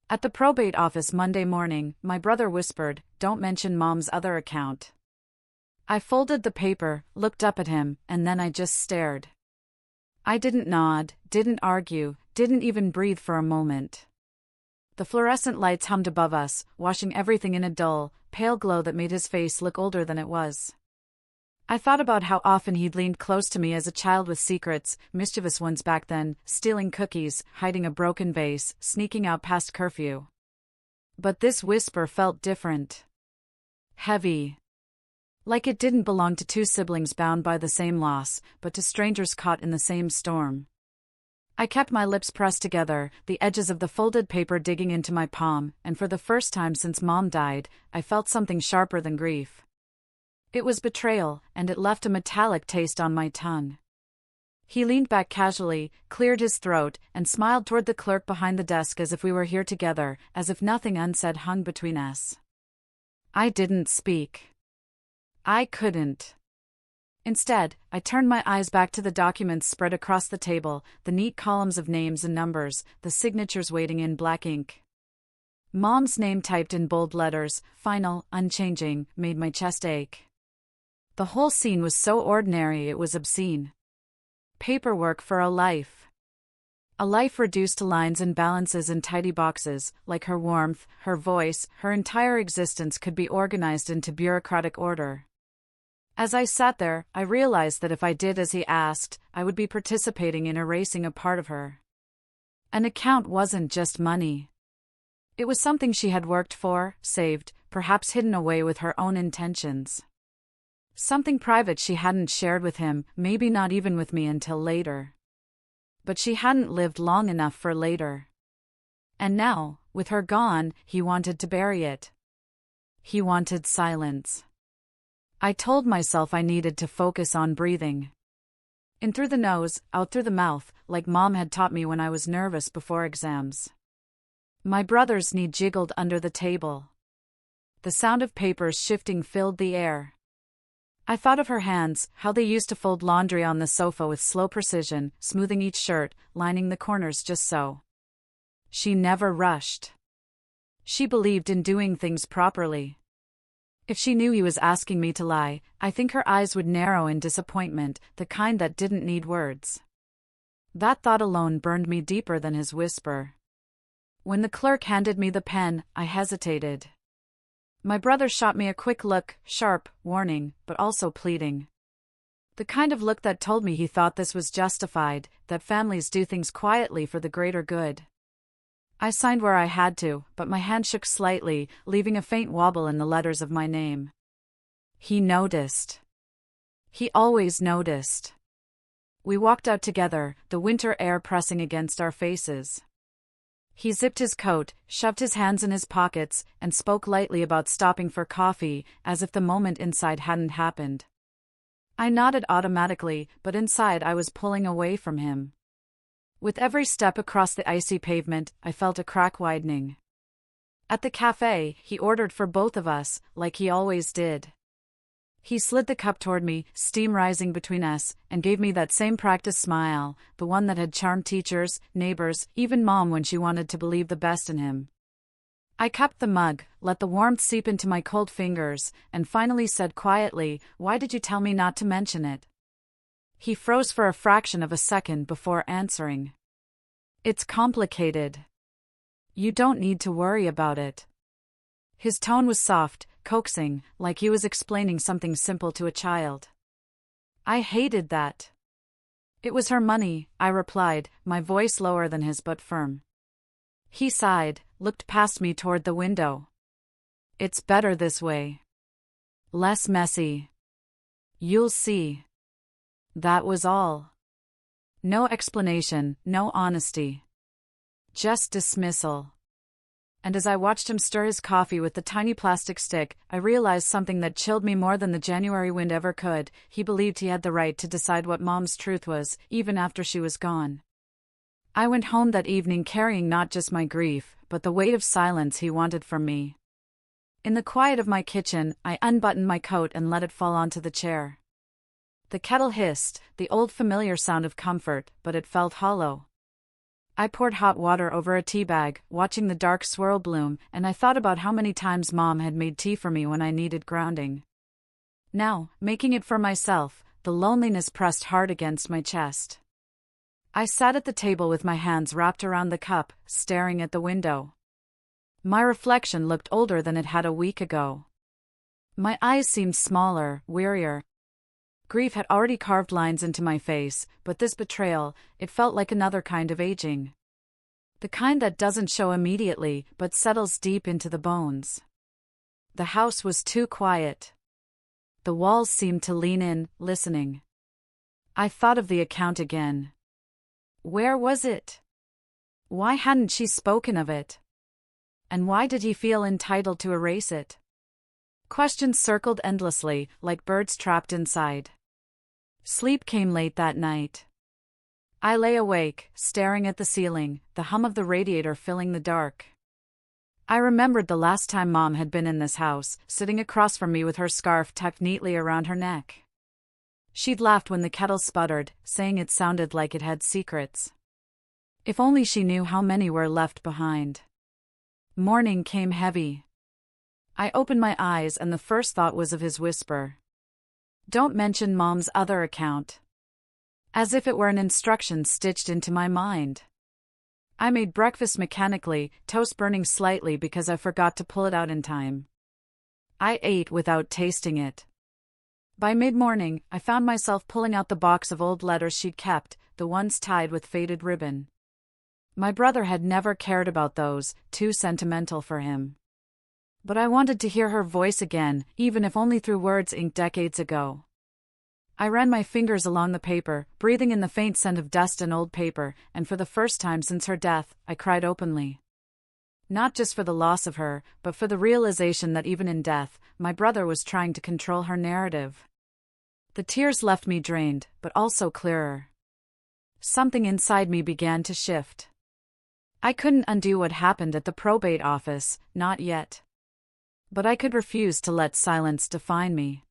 At the probate office Monday morning, my brother whispered, "Don't mention Mom's other account." I folded the paper, looked up at him, and then I just stared. I didn't nod, didn't argue, didn't even breathe for a moment. The fluorescent lights hummed above us, washing everything in a dull, pale glow that made his face look older than it was. I thought about how often he'd leaned close to me as a child with secrets, mischievous ones back then, stealing cookies, hiding a broken vase, sneaking out past curfew. But this whisper felt different. Heavy. Like it didn't belong to two siblings bound by the same loss, but to strangers caught in the same storm. I kept my lips pressed together, the edges of the folded paper digging into my palm, and for the first time since Mom died, I felt something sharper than grief. It was betrayal, and it left a metallic taste on my tongue. He leaned back casually, cleared his throat, and smiled toward the clerk behind the desk as if we were here together, as if nothing unsaid hung between us. I didn't speak. I couldn't. Instead, I turned my eyes back to the documents spread across the table, the neat columns of names and numbers, the signatures waiting in black ink. Mom's name typed in bold letters, final, unchanging, made my chest ache. The whole scene was so ordinary it was obscene. Paperwork for a life. A life reduced to lines and balances in tidy boxes, like her warmth, her voice, her entire existence could be organized into bureaucratic order. As I sat there, I realized that if I did as he asked, I would be participating in erasing a part of her. An account wasn't just money. It was something she had worked for, saved, perhaps hidden away with her own intentions. Something private she hadn't shared with him, maybe not even with me until later. But she hadn't lived long enough for later. And now, with her gone, he wanted to bury it. He wanted silence. I told myself I needed to focus on breathing. In through the nose, out through the mouth, like Mom had taught me when I was nervous before exams. My brother's knee jiggled under the table. The sound of papers shifting filled the air. I thought of her hands, how they used to fold laundry on the sofa with slow precision, smoothing each shirt, lining the corners just so. She never rushed. She believed in doing things properly. If she knew he was asking me to lie, I think her eyes would narrow in disappointment, the kind that didn't need words. That thought alone burned me deeper than his whisper. When the clerk handed me the pen, I hesitated. My brother shot me a quick look, sharp, warning, but also pleading. The kind of look that told me he thought this was justified, that families do things quietly for the greater good. I signed where I had to, but my hand shook slightly, leaving a faint wobble in the letters of my name. He noticed. He always noticed. We walked out together, the winter air pressing against our faces. He zipped his coat, shoved his hands in his pockets, and spoke lightly about stopping for coffee, as if the moment inside hadn't happened. I nodded automatically, but inside I was pulling away from him. With every step across the icy pavement, I felt a crack widening. At the cafe, he ordered for both of us, like he always did. He slid the cup toward me, steam rising between us, and gave me that same practiced smile, the one that had charmed teachers, neighbors, even Mom when she wanted to believe the best in him. I cupped the mug, let the warmth seep into my cold fingers, and finally said quietly, "Why did you tell me not to mention it?" He froze for a fraction of a second before answering. "It's complicated. You don't need to worry about it." His tone was soft, coaxing, like he was explaining something simple to a child. I hated that. "It was her money," I replied, my voice lower than his but firm. He sighed, looked past me toward the window. "It's better this way. Less messy. You'll see." That was all. No explanation, no honesty. Just dismissal. And as I watched him stir his coffee with the tiny plastic stick, I realized something that chilled me more than the January wind ever could. He believed he had the right to decide what Mom's truth was, even after she was gone. I went home that evening carrying not just my grief, but the weight of silence he wanted from me. In the quiet of my kitchen, I unbuttoned my coat and let it fall onto the chair. The kettle hissed, the old familiar sound of comfort, but it felt hollow. I poured hot water over a tea bag, watching the dark swirl bloom, and I thought about how many times Mom had made tea for me when I needed grounding. Now, making it for myself, the loneliness pressed hard against my chest. I sat at the table with my hands wrapped around the cup, staring at the window. My reflection looked older than it had a week ago. My eyes seemed smaller, wearier. Grief had already carved lines into my face, but this betrayal, it felt like another kind of aging. The kind that doesn't show immediately, but settles deep into the bones. The house was too quiet. The walls seemed to lean in, listening. I thought of the account again. Where was it? Why hadn't she spoken of it? And why did he feel entitled to erase it? Questions circled endlessly, like birds trapped inside. Sleep came late that night. I lay awake, staring at the ceiling, the hum of the radiator filling the dark. I remembered the last time Mom had been in this house, sitting across from me with her scarf tucked neatly around her neck. She'd laughed when the kettle sputtered, saying it sounded like it had secrets. If only she knew how many were left behind. Morning came heavy. I opened my eyes and the first thought was of his whisper. Don't mention Mom's other account. As if it were an instruction stitched into my mind. I made breakfast mechanically, toast burning slightly because I forgot to pull it out in time. I ate without tasting it. By mid-morning, I found myself pulling out the box of old letters she'd kept, the ones tied with faded ribbon. My brother had never cared about those, too sentimental for him. But I wanted to hear her voice again, even if only through words inked decades ago. I ran my fingers along the paper, breathing in the faint scent of dust and old paper, and for the first time since her death, I cried openly. Not just for the loss of her, but for the realization that even in death, my brother was trying to control her narrative. The tears left me drained, but also clearer. Something inside me began to shift. I couldn't undo what happened at the probate office, not yet. But I could refuse to let silence define me.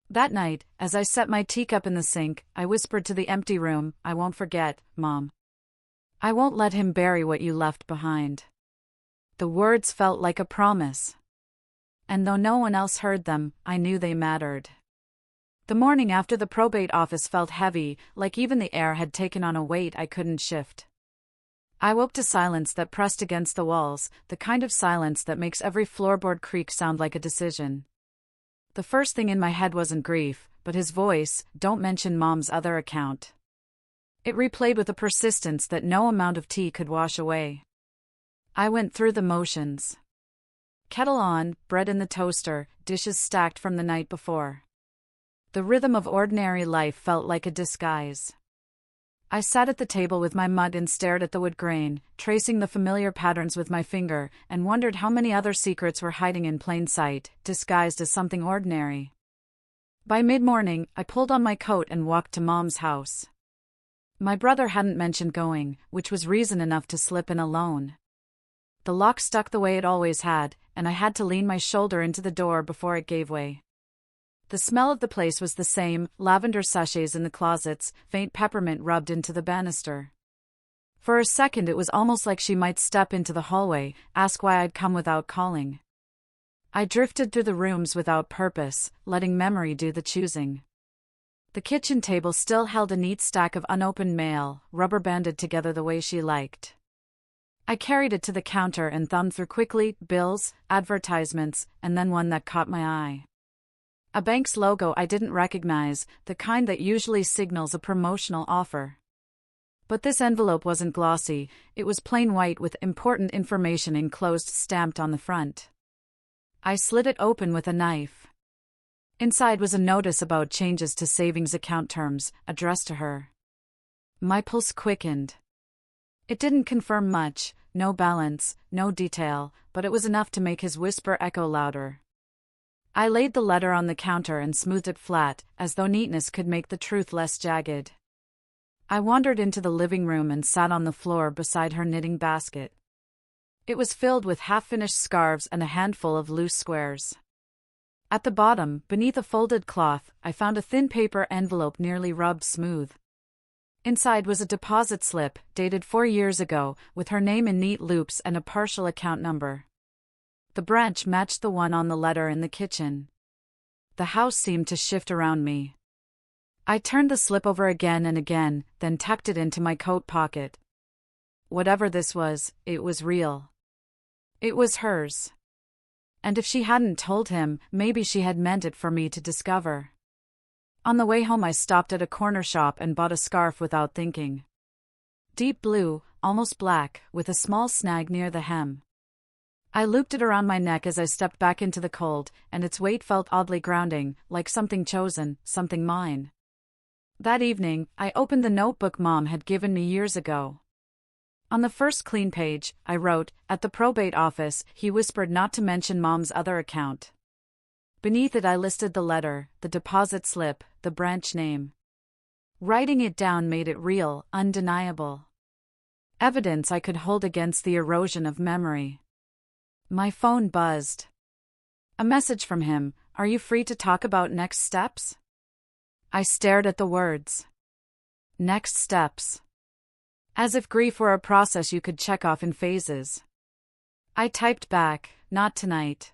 That night, as I set my teacup in the sink, I whispered to the empty room, I won't forget, Mom. I won't let him bury what you left behind. The words felt like a promise. And though no one else heard them, I knew they mattered. The morning after the probate office felt heavy, like even the air had taken on a weight I couldn't shift. I woke to silence that pressed against the walls, the kind of silence that makes every floorboard creak sound like a decision. The first thing in my head wasn't grief, but his voice, don't mention Mom's other account. It replayed with a persistence that no amount of tea could wash away. I went through the motions. Kettle on, bread in the toaster, dishes stacked from the night before. The rhythm of ordinary life felt like a disguise. I sat at the table with my mug and stared at the wood grain, tracing the familiar patterns with my finger, and wondered how many other secrets were hiding in plain sight, disguised as something ordinary. By mid-morning, I pulled on my coat and walked to Mom's house. My brother hadn't mentioned going, which was reason enough to slip in alone. The lock stuck the way it always had, and I had to lean my shoulder into the door before it gave way. The smell of the place was the same, lavender sachets in the closets, faint peppermint rubbed into the banister. For a second it was almost like she might step into the hallway, ask why I'd come without calling. I drifted through the rooms without purpose, letting memory do the choosing. The kitchen table still held a neat stack of unopened mail, rubber-banded together the way she liked. I carried it to the counter and thumbed through quickly, bills, advertisements, and then one that caught my eye. A bank's logo I didn't recognize, the kind that usually signals a promotional offer. But this envelope wasn't glossy, it was plain white with important information enclosed stamped on the front. I slid it open with a knife. Inside was a notice about changes to savings account terms, addressed to her. My pulse quickened. It didn't confirm much, no balance, no detail, but it was enough to make his whisper echo louder. I laid the letter on the counter and smoothed it flat, as though neatness could make the truth less jagged. I wandered into the living room and sat on the floor beside her knitting basket. It was filled with half-finished scarves and a handful of loose squares. At the bottom, beneath a folded cloth, I found a thin paper envelope nearly rubbed smooth. Inside was a deposit slip, dated 4 years ago, with her name in neat loops and a partial account number. The branch matched the one on the letter in the kitchen. The house seemed to shift around me. I turned the slip over again and again, then tucked it into my coat pocket. Whatever this was, it was real. It was hers. And if she hadn't told him, maybe she had meant it for me to discover. On the way home I stopped at a corner shop and bought a scarf without thinking. Deep blue, almost black, with a small snag near the hem. I looped it around my neck as I stepped back into the cold, and its weight felt oddly grounding, like something chosen, something mine. That evening, I opened the notebook Mom had given me years ago. On the first clean page, I wrote, "At the probate office, he whispered not to mention Mom's other account." Beneath it I listed the letter, the deposit slip, the branch name. Writing it down made it real, undeniable. Evidence I could hold against the erosion of memory. My phone buzzed. A message from him, "Are you free to talk about next steps?" I stared at the words. Next steps. As if grief were a process you could check off in phases. I typed back, "Not tonight."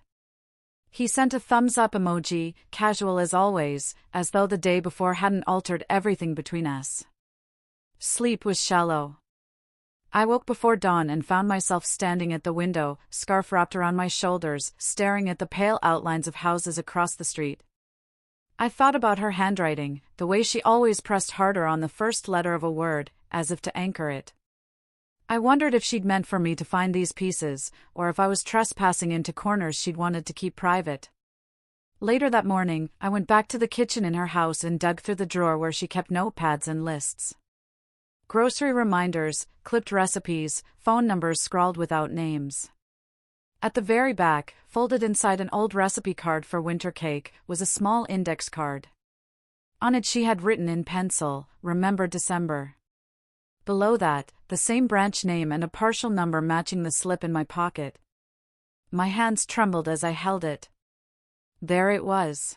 He sent a thumbs-up emoji, casual as always, as though the day before hadn't altered everything between us. Sleep was shallow. I woke before dawn and found myself standing at the window, scarf wrapped around my shoulders, staring at the pale outlines of houses across the street. I thought about her handwriting, the way she always pressed harder on the first letter of a word, as if to anchor it. I wondered if she'd meant for me to find these pieces, or if I was trespassing into corners she'd wanted to keep private. Later that morning, I went back to the kitchen in her house and dug through the drawer where she kept notepads and lists. Grocery reminders, clipped recipes, phone numbers scrawled without names. At the very back, folded inside an old recipe card for winter cake, was a small index card. On it she had written in pencil, "Remember December." Below that, the same branch name and a partial number matching the slip in my pocket. My hands trembled as I held it. There it was.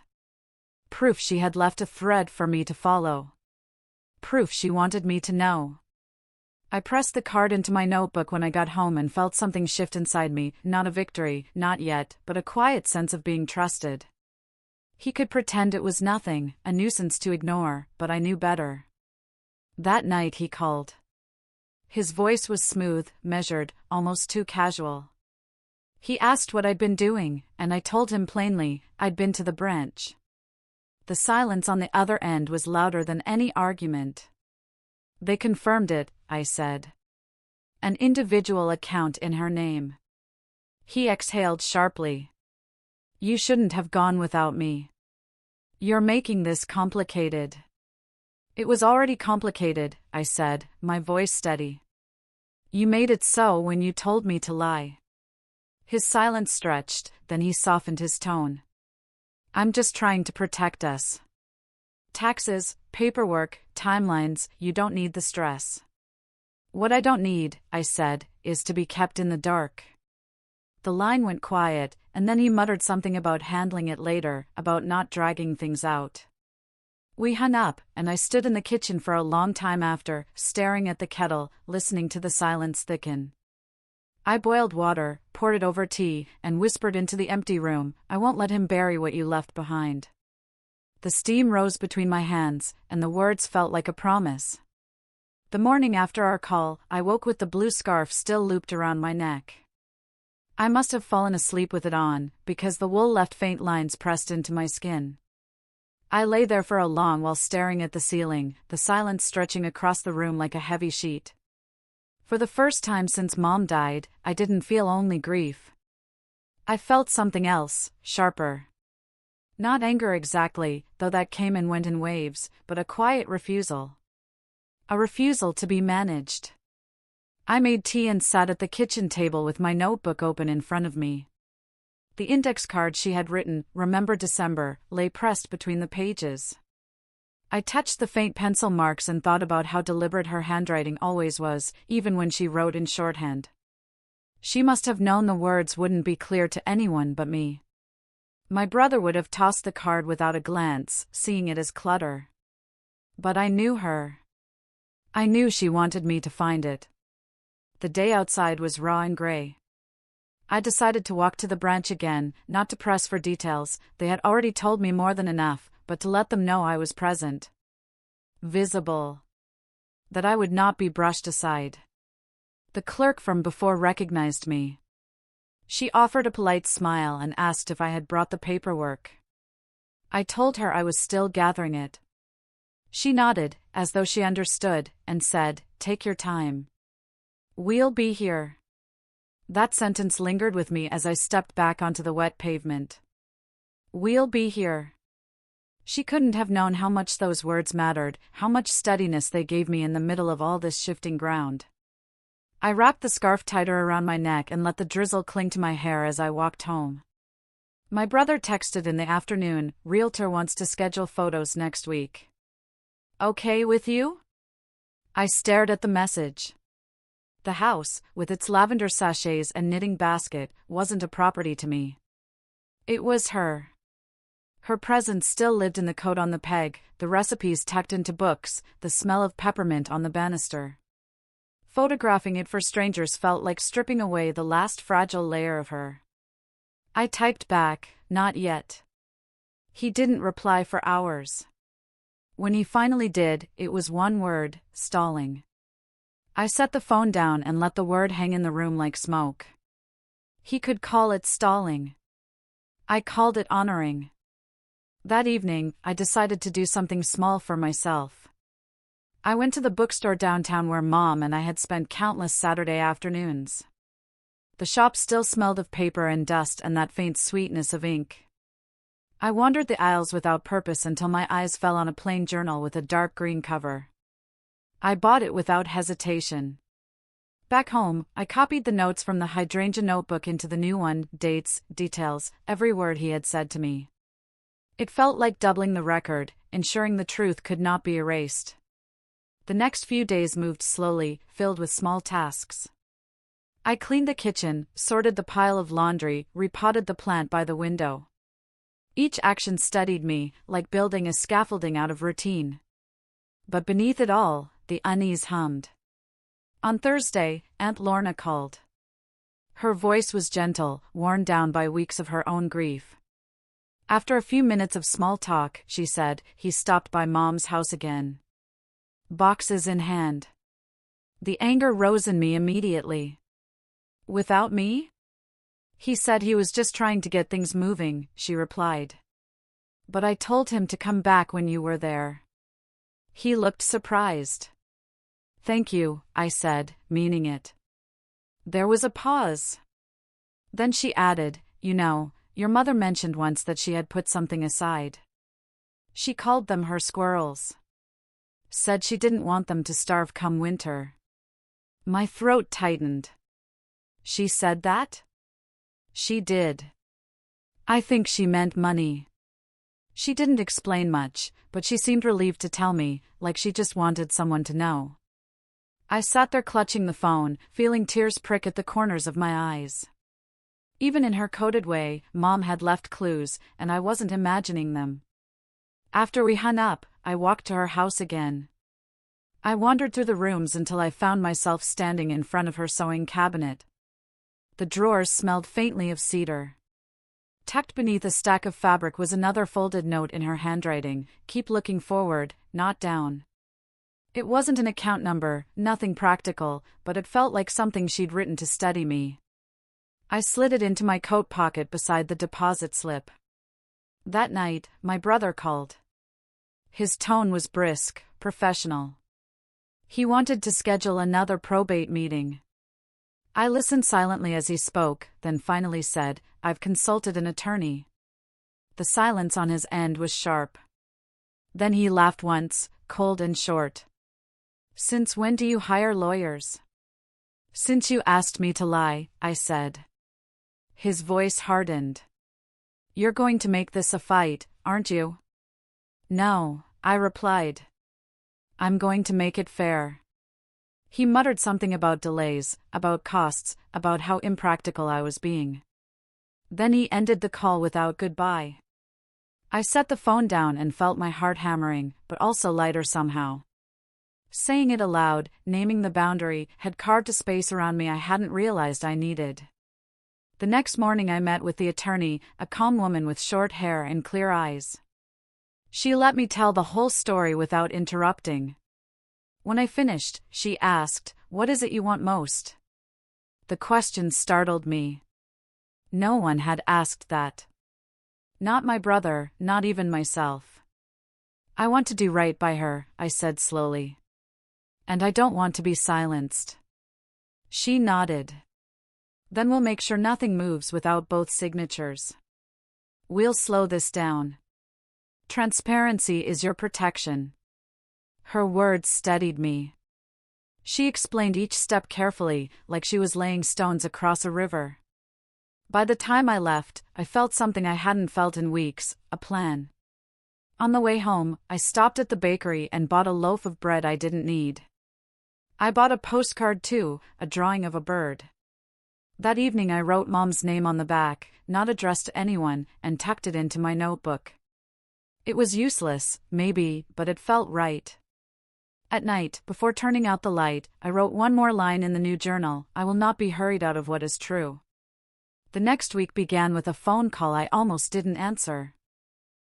Proof she had left a thread for me to follow. Proof she wanted me to know. I pressed the card into my notebook when I got home and felt something shift inside me, not a victory, not yet, but a quiet sense of being trusted. He could pretend it was nothing, a nuisance to ignore, but I knew better. That night he called. His voice was smooth, measured, almost too casual. He asked what I'd been doing, and I told him plainly, I'd been to the branch. The silence on the other end was louder than any argument. "They confirmed it," I said. "An individual account in her name." He exhaled sharply. "You shouldn't have gone without me. You're making this complicated." "It was already complicated," I said, my voice steady. "You made it so when you told me to lie." His silence stretched, then he softened his tone. "I'm just trying to protect us. Taxes, paperwork, timelines, you don't need the stress." "What I don't need," I said, "is to be kept in the dark." The line went quiet, and then he muttered something about handling it later, about not dragging things out. We hung up, and I stood in the kitchen for a long time after, staring at the kettle, listening to the silence thicken. I boiled water, poured it over tea, and whispered into the empty room, "I won't let him bury what you left behind." The steam rose between my hands, and the words felt like a promise. The morning after our call, I woke with the blue scarf still looped around my neck. I must have fallen asleep with it on, because the wool left faint lines pressed into my skin. I lay there for a long while staring at the ceiling, the silence stretching across the room like a heavy sheet. For the first time since Mom died, I didn't feel only grief. I felt something else, sharper. Not anger exactly, though that came and went in waves, but a quiet refusal. A refusal to be managed. I made tea and sat at the kitchen table with my notebook open in front of me. The index card she had written, "Remember December," lay pressed between the pages. I touched the faint pencil marks and thought about how deliberate her handwriting always was, even when she wrote in shorthand. She must have known the words wouldn't be clear to anyone but me. My brother would have tossed the card without a glance, seeing it as clutter. But I knew her. I knew she wanted me to find it. The day outside was raw and gray. I decided to walk to the branch again, not to press for details, they had already told me more than enough, but to let them know I was present. Visible. That I would not be brushed aside. The clerk from before recognized me. She offered a polite smile and asked if I had brought the paperwork. I told her I was still gathering it. She nodded, as though she understood, and said, "Take your time. We'll be here." That sentence lingered with me as I stepped back onto the wet pavement. We'll be here. She couldn't have known how much those words mattered, how much steadiness they gave me in the middle of all this shifting ground. I wrapped the scarf tighter around my neck and let the drizzle cling to my hair as I walked home. My brother texted in the afternoon, "Realtor wants to schedule photos next week. Okay with you?" I stared at the message. The house, with its lavender sachets and knitting basket, wasn't a property to me. It was her. Her presence still lived in the coat on the peg, the recipes tucked into books, the smell of peppermint on the banister. Photographing it for strangers felt like stripping away the last fragile layer of her. I typed back, "Not yet." He didn't reply for hours. When he finally did, it was one word: stalling. I set the phone down and let the word hang in the room like smoke. He could call it stalling. I called it honoring. That evening, I decided to do something small for myself. I went to the bookstore downtown where Mom and I had spent countless Saturday afternoons. The shop still smelled of paper and dust and that faint sweetness of ink. I wandered the aisles without purpose until my eyes fell on a plain journal with a dark green cover. I bought it without hesitation. Back home, I copied the notes from the hydrangea notebook into the new one, dates, details, every word he had said to me. It felt like doubling the record, ensuring the truth could not be erased. The next few days moved slowly, filled with small tasks. I cleaned the kitchen, sorted the pile of laundry, repotted the plant by the window. Each action steadied me, like building a scaffolding out of routine. But beneath it all, the unease hummed. On Thursday, Aunt Lorna called. Her voice was gentle, worn down by weeks of her own grief. After a few minutes of small talk, she said, he stopped by Mom's house again. Boxes in hand. The anger rose in me immediately. Without me? He said he was just trying to get things moving, she replied. But I told him to come back when you were there. He looked surprised. Thank you, I said, meaning it. There was a pause. Then she added, "You know, your mother mentioned once that she had put something aside. She called them her squirrels. Said she didn't want them to starve come winter." My throat tightened. She said that? She did. I think she meant money. She didn't explain much, but she seemed relieved to tell me, like she just wanted someone to know. I sat there clutching the phone, feeling tears prick at the corners of my eyes. Even in her coded way, Mom had left clues, and I wasn't imagining them. After we hung up, I walked to her house again. I wandered through the rooms until I found myself standing in front of her sewing cabinet. The drawers smelled faintly of cedar. Tucked beneath a stack of fabric was another folded note in her handwriting, "Keep looking forward, not down." It wasn't an account number, nothing practical, but it felt like something she'd written to steady me. I slid it into my coat pocket beside the deposit slip. That night, my brother called. His tone was brisk, professional. He wanted to schedule another probate meeting. I listened silently as he spoke, then finally said, "I've consulted an attorney." The silence on his end was sharp. Then he laughed once, cold and short. "Since when do you hire lawyers?" "Since you asked me to lie," I said. His voice hardened. "You're going to make this a fight, aren't you?" "No," I replied. "I'm going to make it fair." He muttered something about delays, about costs, about how impractical I was being. Then he ended the call without goodbye. I set the phone down and felt my heart hammering, but also lighter somehow. Saying it aloud, naming the boundary, had carved a space around me I hadn't realized I needed. The next morning I met with the attorney, a calm woman with short hair and clear eyes. She let me tell the whole story without interrupting. When I finished, she asked, "What is it you want most?" The question startled me. No one had asked that. Not my brother, not even myself. "I want to do right by her," I said slowly. "And I don't want to be silenced." She nodded. "Then we'll make sure nothing moves without both signatures. We'll slow this down. Transparency is your protection." Her words steadied me. She explained each step carefully, like she was laying stones across a river. By the time I left, I felt something I hadn't felt in weeks, a plan. On the way home, I stopped at the bakery and bought a loaf of bread I didn't need. I bought a postcard too, a drawing of a bird. That evening I wrote Mom's name on the back, not addressed to anyone, and tucked it into my notebook. It was useless, maybe, but it felt right. At night, before turning out the light, I wrote one more line in the new journal: "I will not be hurried out of what is true." The next week began with a phone call I almost didn't answer.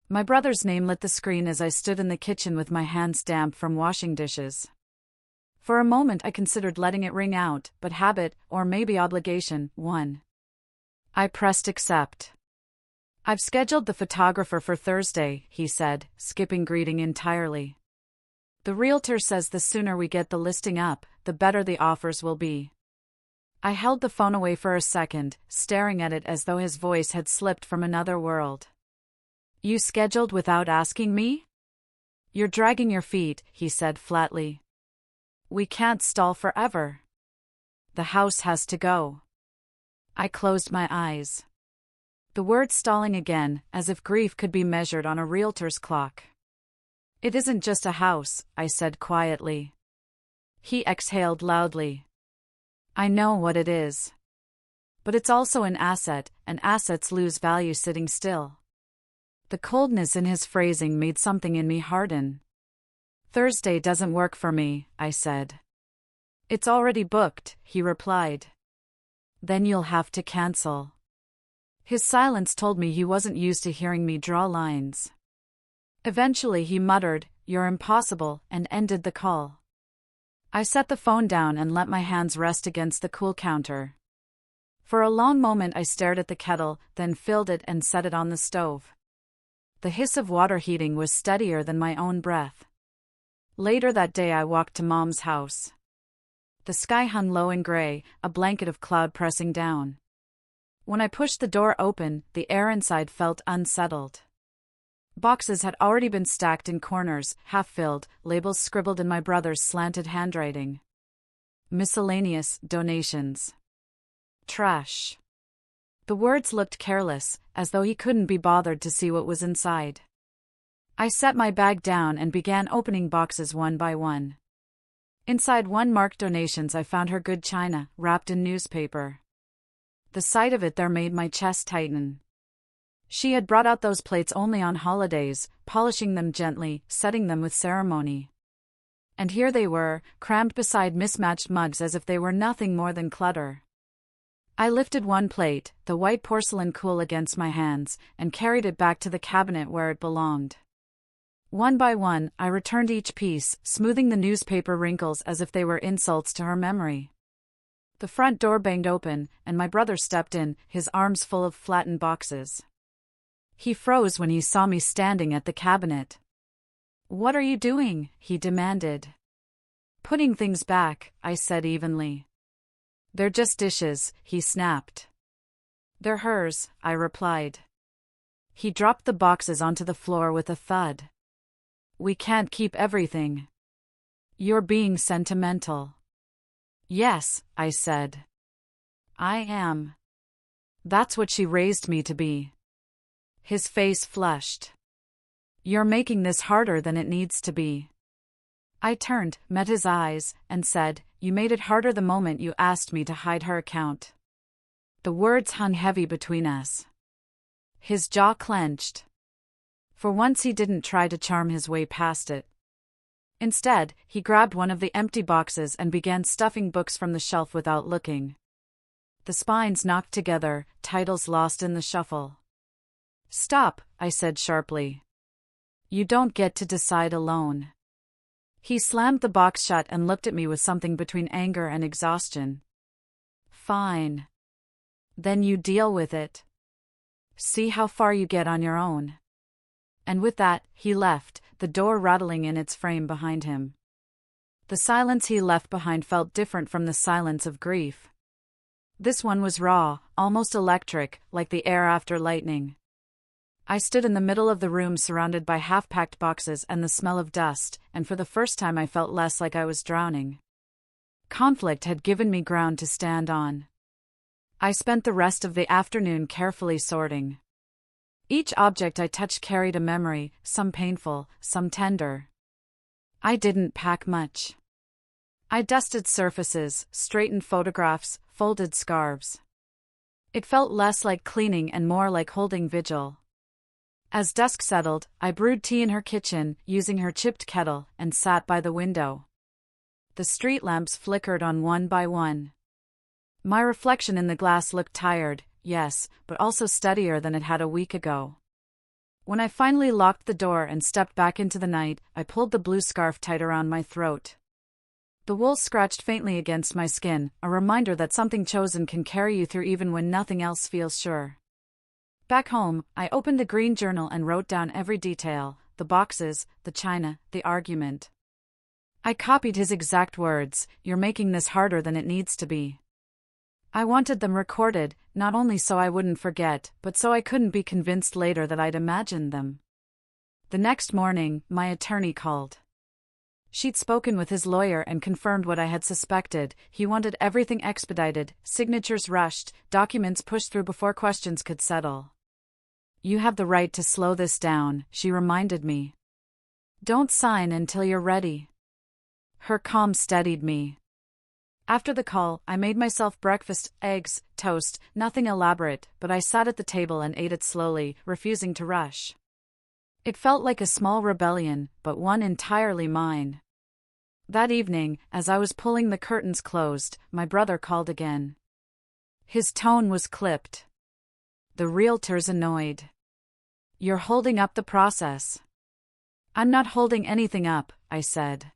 My brother's name lit the screen as I stood in the kitchen with my hands damp from washing dishes. For a moment I considered letting it ring out, but habit, or maybe obligation, won. I pressed accept. "I've scheduled the photographer for Thursday," he said, skipping greeting entirely. "The realtor says the sooner we get the listing up, the better the offers will be." I held the phone away for a second, staring at it as though his voice had slipped from another world. "You scheduled without asking me?" "You're dragging your feet," he said flatly. "We can't stall forever. The house has to go." I closed my eyes. The word stalling again, as if grief could be measured on a realtor's clock. "It isn't just a house," I said quietly. He exhaled loudly. "I know what it is. But it's also an asset, and assets lose value sitting still." The coldness in his phrasing made something in me harden. "Thursday doesn't work for me," I said. "It's already booked," he replied. "Then you'll have to cancel." His silence told me he wasn't used to hearing me draw lines. Eventually he muttered, "You're impossible," and ended the call. I set the phone down and let my hands rest against the cool counter. For a long moment I stared at the kettle, then filled it and set it on the stove. The hiss of water heating was steadier than my own breath. Later that day I walked to Mom's house. The sky hung low and gray, a blanket of cloud pressing down. When I pushed the door open, the air inside felt unsettled. Boxes had already been stacked in corners, half-filled, labels scribbled in my brother's slanted handwriting. Miscellaneous, donations. Trash. The words looked careless, as though he couldn't be bothered to see what was inside. I set my bag down and began opening boxes one by one. Inside one marked donations I found her good china, wrapped in newspaper. The sight of it there made my chest tighten. She had brought out those plates only on holidays, polishing them gently, setting them with ceremony. And here they were, crammed beside mismatched mugs as if they were nothing more than clutter. I lifted one plate, the white porcelain cool against my hands, and carried it back to the cabinet where it belonged. One by one, I returned each piece, smoothing the newspaper wrinkles as if they were insults to her memory. The front door banged open, and my brother stepped in, his arms full of flattened boxes. He froze when he saw me standing at the cabinet. "What are you doing?" he demanded. "Putting things back," I said evenly. "They're just dishes," he snapped. "They're hers," I replied. He dropped the boxes onto the floor with a thud. "We can't keep everything." "You're being sentimental." "Yes," I said. "I am. That's what she raised me to be." His face flushed. "You're making this harder than it needs to be." I turned, met his eyes, and said, "You made it harder the moment you asked me to hide her account." The words hung heavy between us. His jaw clenched. For once he didn't try to charm his way past it. Instead, he grabbed one of the empty boxes and began stuffing books from the shelf without looking. The spines knocked together, titles lost in the shuffle. "Stop," I said sharply. "You don't get to decide alone." He slammed the box shut and looked at me with something between anger and exhaustion. "Fine. Then you deal with it. See how far you get on your own." And with that, he left, the door rattling in its frame behind him. The silence he left behind felt different from the silence of grief. This one was raw, almost electric, like the air after lightning. I stood in the middle of the room surrounded by half-packed boxes and the smell of dust, and for the first time I felt less like I was drowning. Conflict had given me ground to stand on. I spent the rest of the afternoon carefully sorting. Each object I touched carried a memory, some painful, some tender. I didn't pack much. I dusted surfaces, straightened photographs, folded scarves. It felt less like cleaning and more like holding vigil. As dusk settled, I brewed tea in her kitchen, using her chipped kettle, and sat by the window. The street lamps flickered on one by one. My reflection in the glass looked tired, yes, but also steadier than it had a week ago. When I finally locked the door and stepped back into the night, I pulled the blue scarf tight around my throat. The wool scratched faintly against my skin, a reminder that something chosen can carry you through even when nothing else feels sure. Back home, I opened the green journal and wrote down every detail, the boxes, the china, the argument. I copied his exact words, "You're making this harder than it needs to be." I wanted them recorded, not only so I wouldn't forget, but so I couldn't be convinced later that I'd imagined them. The next morning, my attorney called. She'd spoken with his lawyer and confirmed what I had suspected. He wanted everything expedited, signatures rushed, documents pushed through before questions could settle. "You have the right to slow this down," she reminded me. "Don't sign until you're ready." Her calm steadied me. After the call, I made myself breakfast, eggs, toast, nothing elaborate, but I sat at the table and ate it slowly, refusing to rush. It felt like a small rebellion, but one entirely mine. That evening, as I was pulling the curtains closed, my brother called again. His tone was clipped. "The realtor's annoyed. You're holding up the process." "I'm not holding anything up," I said.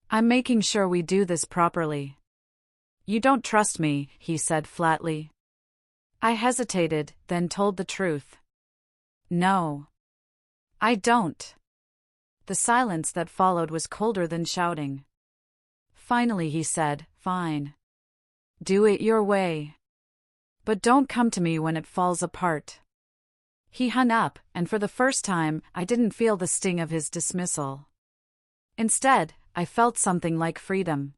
"I'm making sure we do this properly." "You don't trust me," he said flatly. I hesitated, then told the truth. "No. I don't." The silence that followed was colder than shouting. Finally he said, "Fine. Do it your way. But don't come to me when it falls apart." He hung up, and for the first time, I didn't feel the sting of his dismissal. Instead, I felt something like freedom.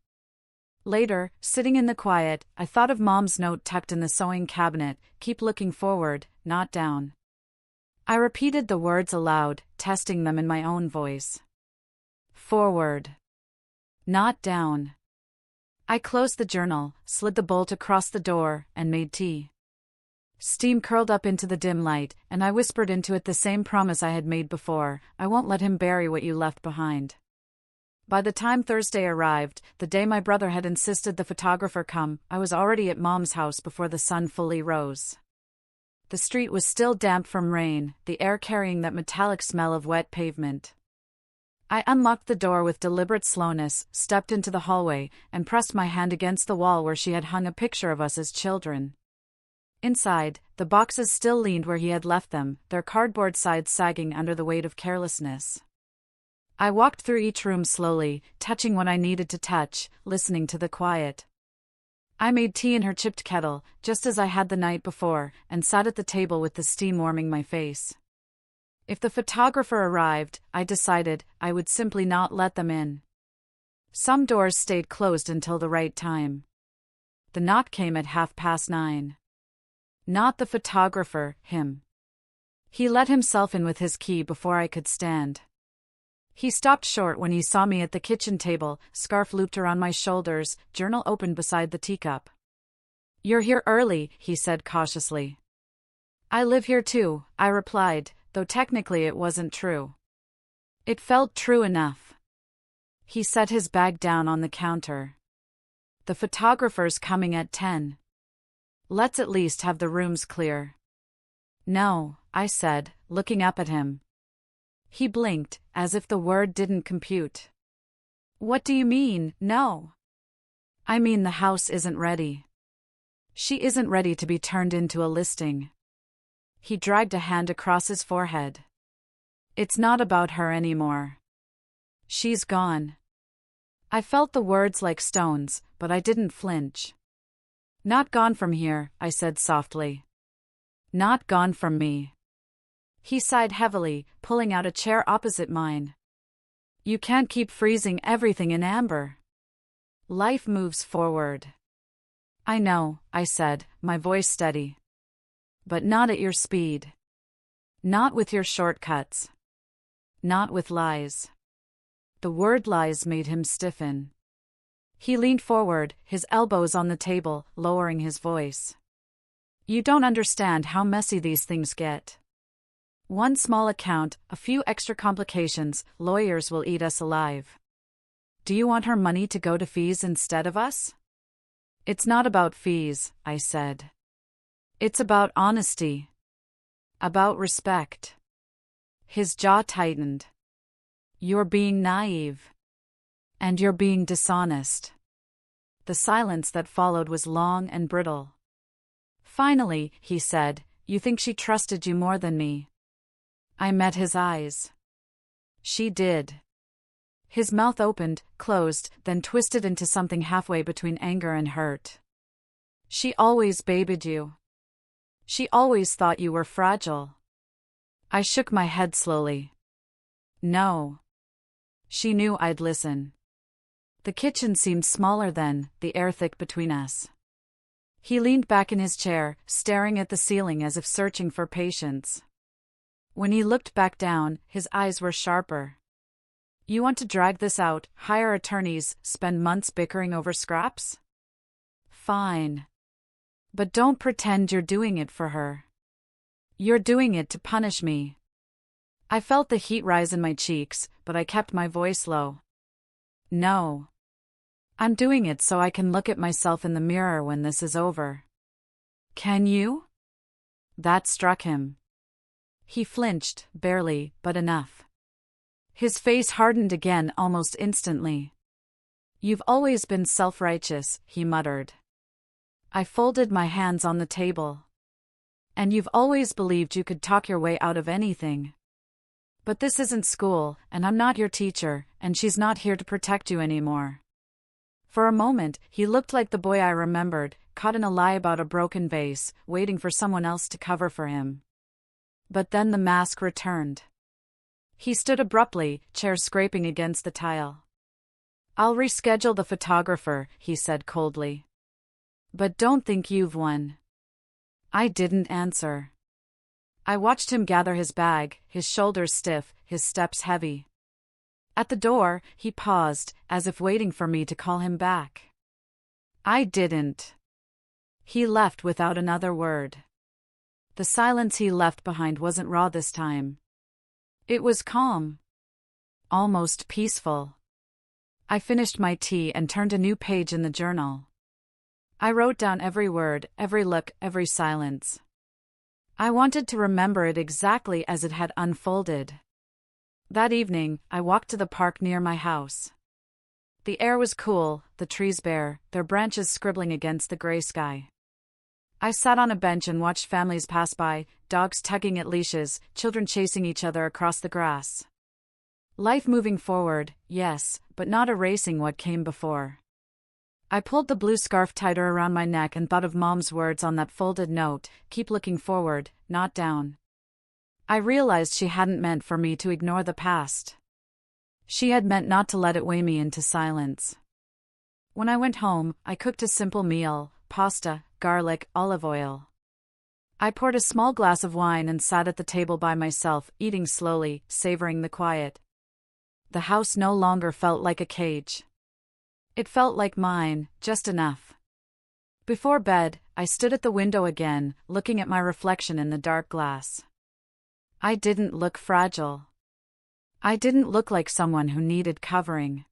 Later, sitting in the quiet, I thought of Mom's note tucked in the sewing cabinet, "Keep looking forward, not down." I repeated the words aloud, testing them in my own voice. Forward. Not down. I closed the journal, slid the bolt across the door, and made tea. Steam curled up into the dim light, and I whispered into it the same promise I had made before: "I won't let him bury what you left behind." By the time Thursday arrived, the day my brother had insisted the photographer come, I was already at Mom's house before the sun fully rose. The street was still damp from rain, the air carrying that metallic smell of wet pavement. I unlocked the door with deliberate slowness, stepped into the hallway, and pressed my hand against the wall where she had hung a picture of us as children. Inside, the boxes still leaned where he had left them, their cardboard sides sagging under the weight of carelessness. I walked through each room slowly, touching what I needed to touch, listening to the quiet. I made tea in her chipped kettle, just as I had the night before, and sat at the table with the steam warming my face. If the photographer arrived, I decided, I would simply not let them in. Some doors stayed closed until the right time. The knock came at 9:30. Not the photographer, him. He let himself in with his key before I could stand. He stopped short when he saw me at the kitchen table, scarf looped around my shoulders, journal open beside the teacup. "You're here early," he said cautiously. "I live here too," I replied, though technically it wasn't true. It felt true enough. He set his bag down on the counter. The photographer's coming at 10. Let's at least have the rooms clear. No, I said, looking up at him. He blinked, as if the word didn't compute. What do you mean, no? I mean the house isn't ready. She isn't ready to be turned into a listing. He dragged a hand across his forehead. It's not about her anymore. She's gone. I felt the words like stones, but I didn't flinch. Not gone from here, I said softly. Not gone from me. He sighed heavily, pulling out a chair opposite mine. You can't keep freezing everything in amber. Life moves forward. I know, I said, my voice steady. But not at your speed. Not with your shortcuts. Not with lies. The word lies made him stiffen. He leaned forward, his elbows on the table, lowering his voice. You don't understand how messy these things get. One small account, a few extra complications, lawyers will eat us alive. Do you want her money to go to fees instead of us? It's not about fees, I said. It's about honesty. About respect. His jaw tightened. You're being naive. And you're being dishonest. The silence that followed was long and brittle. Finally, he said, you think she trusted you more than me? I met his eyes. She did. His mouth opened, closed, then twisted into something halfway between anger and hurt. She always babied you. She always thought you were fragile. I shook my head slowly. No. She knew I'd listen. The kitchen seemed smaller then, the air thick between us. He leaned back in his chair, staring at the ceiling as if searching for patience. When he looked back down, his eyes were sharper. You want to drag this out, hire attorneys, spend months bickering over scraps? Fine. But don't pretend you're doing it for her. You're doing it to punish me. I felt the heat rise in my cheeks, but I kept my voice low. No. I'm doing it so I can look at myself in the mirror when this is over. Can you? That struck him. He flinched, barely, but enough. His face hardened again almost instantly. You've always been self-righteous, he muttered. I folded my hands on the table. And you've always believed you could talk your way out of anything. But this isn't school, and I'm not your teacher, and she's not here to protect you anymore. For a moment, he looked like the boy I remembered, caught in a lie about a broken vase, waiting for someone else to cover for him. But then the mask returned. He stood abruptly, chair scraping against the tile. I'll reschedule the photographer, he said coldly. But don't think you've won. I didn't answer. I watched him gather his bag, his shoulders stiff, his steps heavy. At the door, he paused, as if waiting for me to call him back. I didn't. He left without another word. The silence he left behind wasn't raw this time. It was calm. Almost peaceful. I finished my tea and turned a new page in the journal. I wrote down every word, every look, every silence. I wanted to remember it exactly as it had unfolded. That evening, I walked to the park near my house. The air was cool, the trees bare, their branches scribbling against the gray sky. I sat on a bench and watched families pass by, dogs tugging at leashes, children chasing each other across the grass. Life moving forward, yes, but not erasing what came before. I pulled the blue scarf tighter around my neck and thought of Mom's words on that folded note, keep looking forward, not down. I realized she hadn't meant for me to ignore the past. She had meant not to let it weigh me into silence. When I went home, I cooked a simple meal, pasta, garlic, olive oil. I poured a small glass of wine and sat at the table by myself, eating slowly, savoring the quiet. The house no longer felt like a cage. It felt like mine, just enough. Before bed, I stood at the window again, looking at my reflection in the dark glass. I didn't look fragile. I didn't look like someone who needed covering.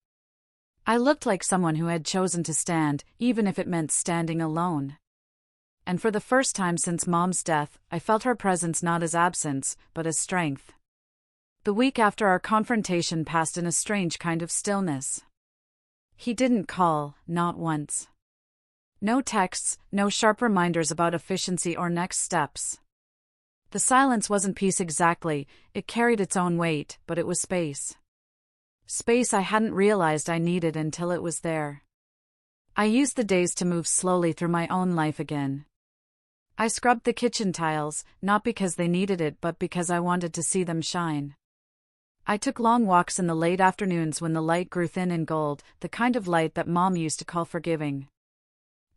I looked like someone who had chosen to stand, even if it meant standing alone. And for the first time since Mom's death, I felt her presence not as absence, but as strength. The week after our confrontation passed in a strange kind of stillness. He didn't call, not once. No texts, no sharp reminders about efficiency or next steps. The silence wasn't peace exactly, it carried its own weight, but it was space. Space I hadn't realized I needed until it was there. I used the days to move slowly through my own life again. I scrubbed the kitchen tiles, not because they needed it but because I wanted to see them shine. I took long walks in the late afternoons when the light grew thin and gold, the kind of light that Mom used to call forgiving.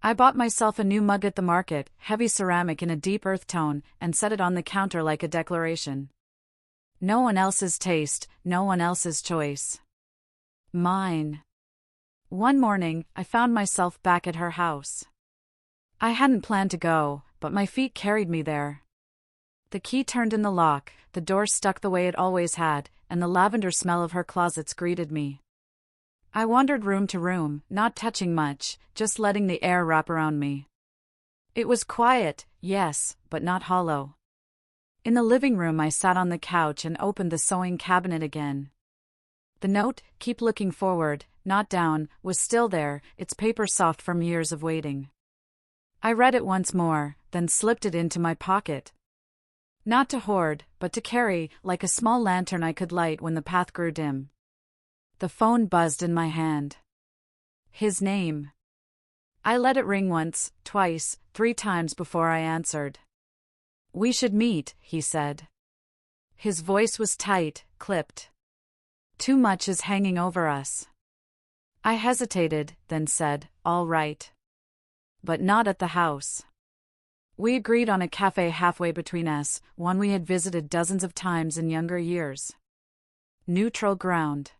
I bought myself a new mug at the market, heavy ceramic in a deep earth tone, and set it on the counter like a declaration. No one else's taste, no one else's choice. Mine. One morning, I found myself back at her house. I hadn't planned to go, but my feet carried me there. The key turned in the lock, the door stuck the way it always had, and the lavender smell of her closets greeted me. I wandered room to room, not touching much, just letting the air wrap around me. It was quiet, yes, but not hollow. In the living room I sat on the couch and opened the sewing cabinet again. The note, "Keep looking forward, not down," was still there, its paper soft from years of waiting. I read it once more, then slipped it into my pocket. Not to hoard, but to carry, like a small lantern I could light when the path grew dim. The phone buzzed in my hand. His name. I let it ring once, twice, 3 times before I answered. "We should meet," he said. His voice was tight, clipped. "Too much is hanging over us." I hesitated, then said, "All right." But not at the house. We agreed on a cafe halfway between us, one we had visited dozens of times in younger years. Neutral ground.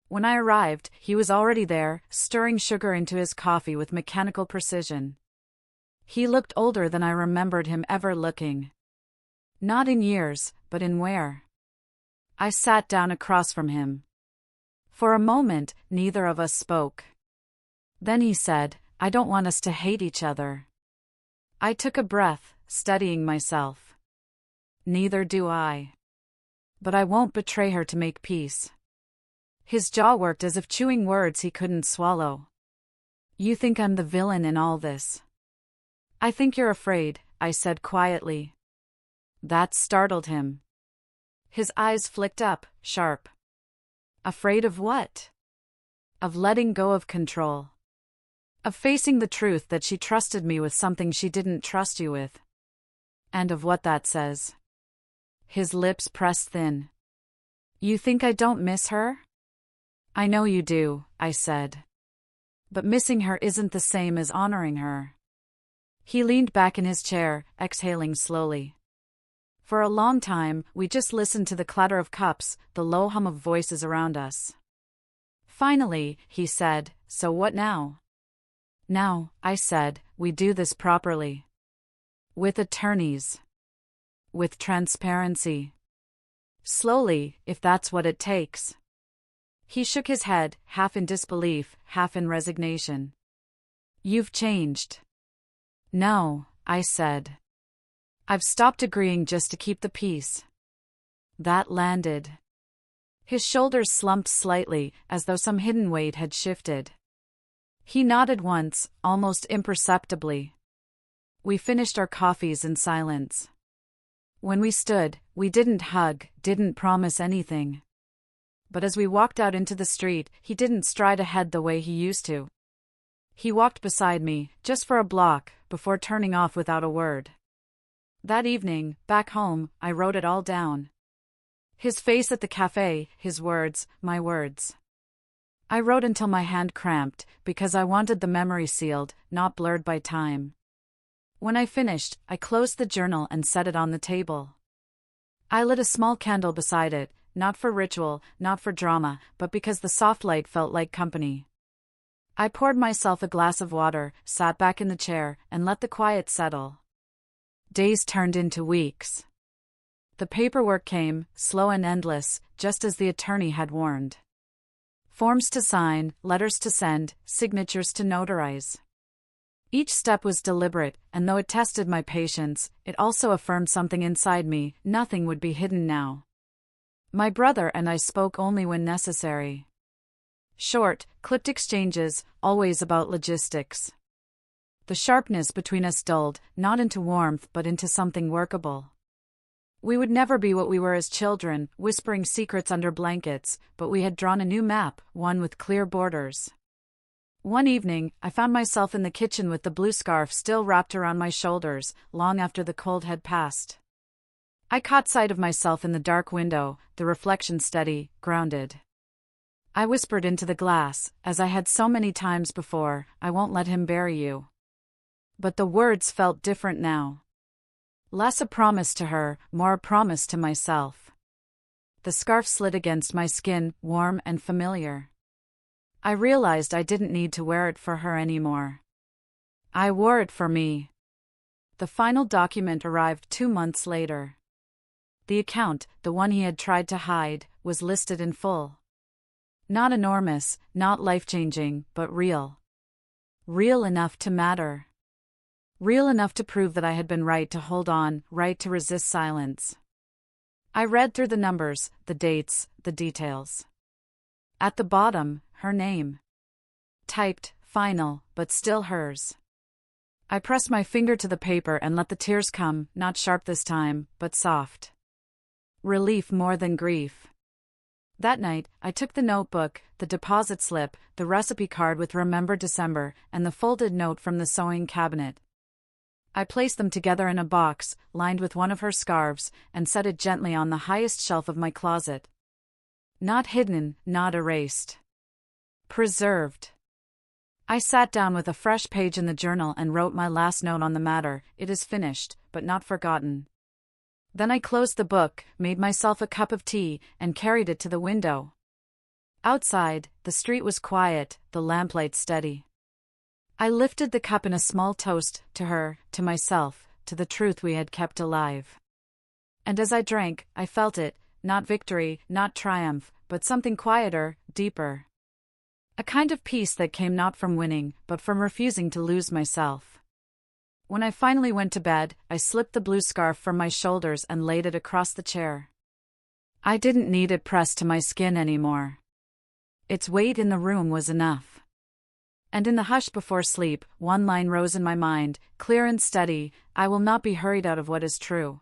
When I arrived, he was already there, stirring sugar into his coffee with mechanical precision. He looked older than I remembered him ever looking. Not in years, but in wear. I sat down across from him. For a moment, neither of us spoke. Then he said, "I don't want us to hate each other." I took a breath, steadying myself. "Neither do I. But I won't betray her to make peace." His jaw worked as if chewing words he couldn't swallow. "You think I'm the villain in all this?" "I think you're afraid," I said quietly. That startled him. His eyes flicked up, sharp. "Afraid of what?" "Of letting go of control. Of facing the truth that she trusted me with something she didn't trust you with. And of what that says." His lips pressed thin. "You think I don't miss her?" "I know you do," I said. "But missing her isn't the same as honoring her." He leaned back in his chair, exhaling slowly. For a long time, we just listened to the clatter of cups, the low hum of voices around us. Finally, he said, "So what now?" "Now," I said, "we do this properly. With attorneys. With transparency. Slowly, if that's what it takes." He shook his head, half in disbelief, half in resignation. "You've changed." "No," I said. "I've stopped agreeing just to keep the peace." That landed. His shoulders slumped slightly, as though some hidden weight had shifted. He nodded once, almost imperceptibly. We finished our coffees in silence. When we stood, we didn't hug, didn't promise anything. But as we walked out into the street, he didn't stride ahead the way he used to. He walked beside me, just for a block, before turning off without a word. That evening, back home, I wrote it all down. His face at the cafe, his words, my words. I wrote until my hand cramped, because I wanted the memory sealed, not blurred by time. When I finished, I closed the journal and set it on the table. I lit a small candle beside it, not for ritual, not for drama, but because the soft light felt like company. I poured myself a glass of water, sat back in the chair, and let the quiet settle. Days turned into weeks. The paperwork came, slow and endless, just as the attorney had warned. Forms to sign, letters to send, signatures to notarize. Each step was deliberate, and though it tested my patience, it also affirmed something inside me: nothing would be hidden now. My brother and I spoke only when necessary. Short, clipped exchanges, always about logistics. The sharpness between us dulled, not into warmth but into something workable. We would never be what we were as children, whispering secrets under blankets, but we had drawn a new map, one with clear borders. One evening, I found myself in the kitchen with the blue scarf still wrapped around my shoulders, long after the cold had passed. I caught sight of myself in the dark window, the reflection steady, grounded. I whispered into the glass, as I had so many times before, "I won't let him bury you." But the words felt different now. Less a promise to her, more a promise to myself. The scarf slid against my skin, warm and familiar. I realized I didn't need to wear it for her anymore. I wore it for me. The final document arrived 2 months later. The account, the one he had tried to hide, was listed in full. Not enormous, not life-changing, but real. Real enough to matter. Real enough to prove that I had been right to hold on, right to resist silence. I read through the numbers, the dates, the details. At the bottom, her name. Typed, final, but still hers. I pressed my finger to the paper and let the tears come, not sharp this time, but soft. Relief more than grief. That night, I took the notebook, the deposit slip, the recipe card with "Remember December," and the folded note from the sewing cabinet. I placed them together in a box, lined with one of her scarves, and set it gently on the highest shelf of my closet. Not hidden, not erased. Preserved. I sat down with a fresh page in the journal and wrote my last note on the matter: "It is finished, but not forgotten." Then I closed the book, made myself a cup of tea, and carried it to the window. Outside, the street was quiet, the lamplight steady. I lifted the cup in a small toast, to her, to myself, to the truth we had kept alive. And as I drank, I felt it, not victory, not triumph, but something quieter, deeper. A kind of peace that came not from winning, but from refusing to lose myself. When I finally went to bed, I slipped the blue scarf from my shoulders and laid it across the chair. I didn't need it pressed to my skin anymore. Its weight in the room was enough. And in the hush before sleep, one line rose in my mind, clear and steady: "I will not be hurried out of what is true."